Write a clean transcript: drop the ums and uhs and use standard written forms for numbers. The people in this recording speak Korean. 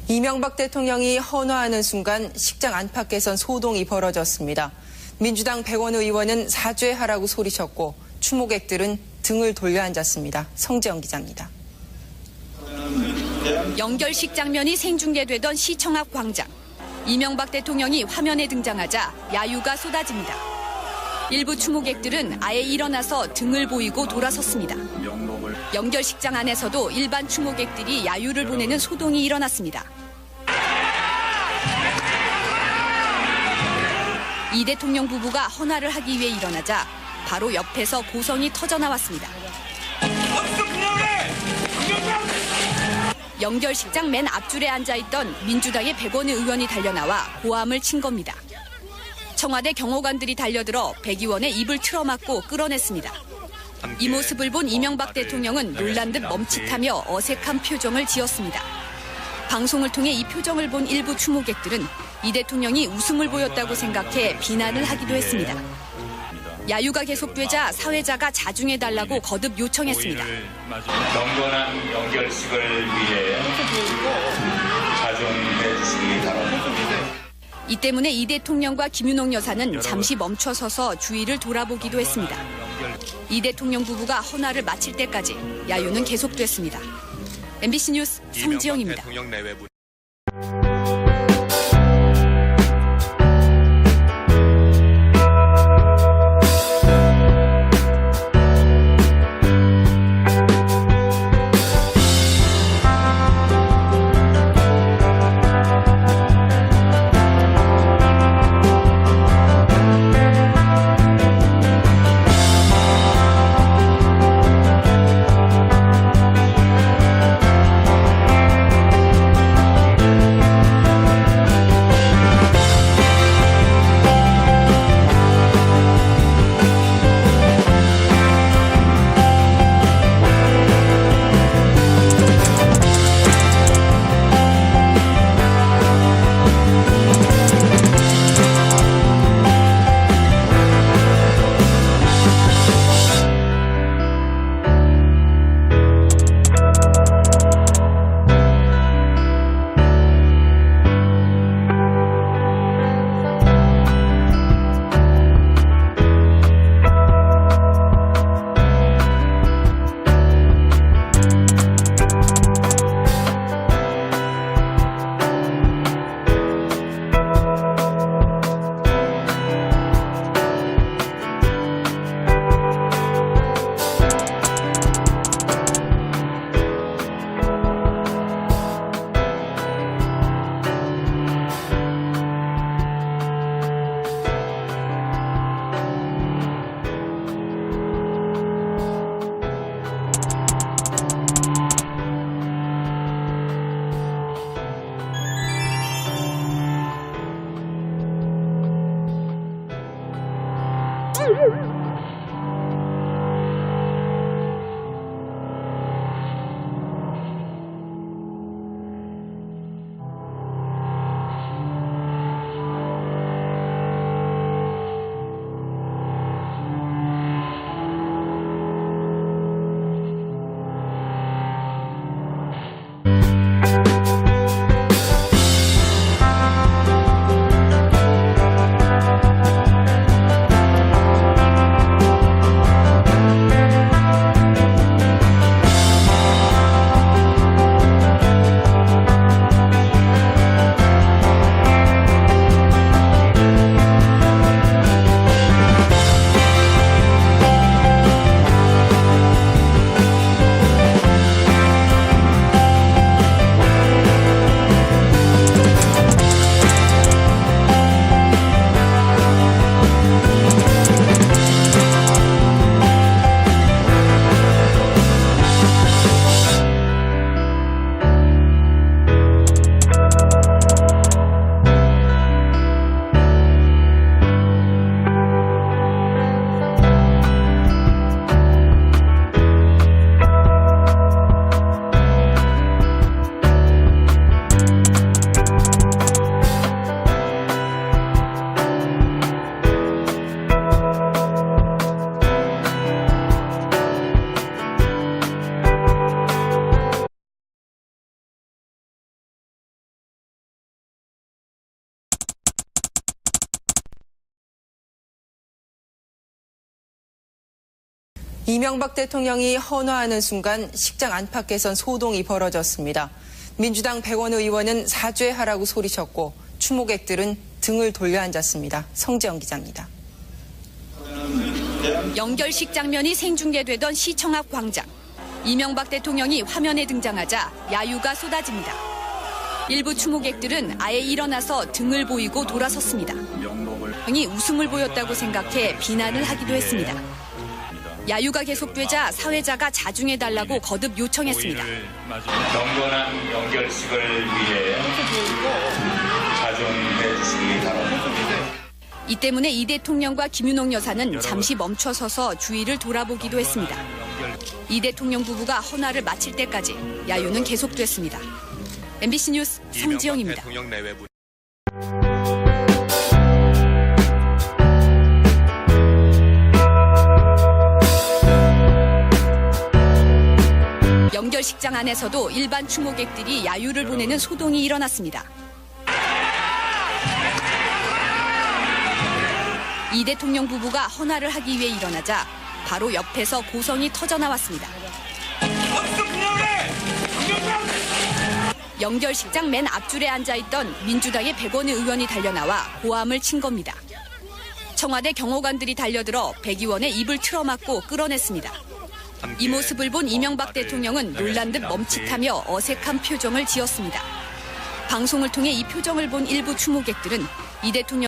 이명박 대통령이 헌화하는 순간 식장 안팎에선 소동이 벌어졌습니다. 민주당 백원의 의원은 사죄하라고 소리쳤고 추모객들은 등을 돌려 앉았습니다. 성재영 기자입니다. 연결식 장면이 생중계되던 시청 앞 광장. 이명박 대통령이 화면에 등장하자 야유가 쏟아집니다. 일부 추모객들은 아예 일어나서 등을 보이고 돌아섰습니다. 연결식장 안에서도 일반 추모객들이 야유를 보내는 소동이 일어났습니다. 이 대통령 부부가 헌화를 하기 위해 일어나자 바로 옆에서 고성이 터져나왔습니다. 연결식장 맨 앞줄에 앉아있던 민주당의 백원의 의원이 달려나와 고함을 친 겁니다. 청와대 경호관들이 달려들어 백 의원의 입을 틀어막고 끌어냈습니다. 이 모습을 본 이명박 대통령은 놀란 듯 멈칫하며 어색한 표정을 지었습니다. 방송을 통해 이 표정을 본 일부 추모객들은 이 대통령이 웃음을 보였다고 생각해 비난을 하기도 했습니다. 야유가 계속되자 사회자가 자중해달라고 거듭 요청했습니다. 경건한 연결식을 위해 자중해 주시기 바랍니다. 이 때문에 이 대통령과 김윤옥 여사는 잠시 멈춰서서 주위를 돌아보기도 했습니다. 이 대통령 부부가 헌화를 마칠 때까지 야유는 계속됐습니다. MBC 뉴스 성지영입니다. 이명박 대통령이 헌화하는 순간 식장 안팎에선 소동이 벌어졌습니다. 민주당 백원의 의원은 사죄하라고 소리쳤고 추모객들은 등을 돌려 앉았습니다. 성재영 기자입니다. 연결식 장면이 생중계되던 시청 앞 광장. 이명박 대통령이 화면에 등장하자 야유가 쏟아집니다. 일부 추모객들은 아예 일어나서 등을 보이고 돌아섰습니다. 대통령이 웃음을 보였다고 생각해 비난을 하기도 했습니다. 야유가 계속되자 사회자가 자중해달라고 거듭 요청했습니다. 경건한 연결식을 위해 자중해 주시기 바랍니다. 이 때문에 이 대통령과 김윤옥 여사는 잠시 멈춰서서 주위를 돌아보기도 했습니다. 이 대통령 부부가 헌화를 마칠 때까지 야유는 계속됐습니다. MBC 뉴스 성지영입니다. 연결식장 안에서도 일반 추모객들이 야유를 보내는 소동이 일어났습니다. 이 대통령 부부가 헌화를 하기 위해 일어나자 바로 옆에서 고성이 터져나왔습니다. 연결식장 맨 앞줄에 앉아있던 민주당의 백원의 의원이 달려나와 고함을 친 겁니다. 청와대 경호관들이 달려들어 백 의원의 입을 틀어막고 끌어냈습니다. 이 모습을 본 이명박 대통령은 놀란 듯 멈칫하며 어색한 표정을 지었습니다. 방송을 통해 이 표정을 본 일부 추모객들은 이 대통령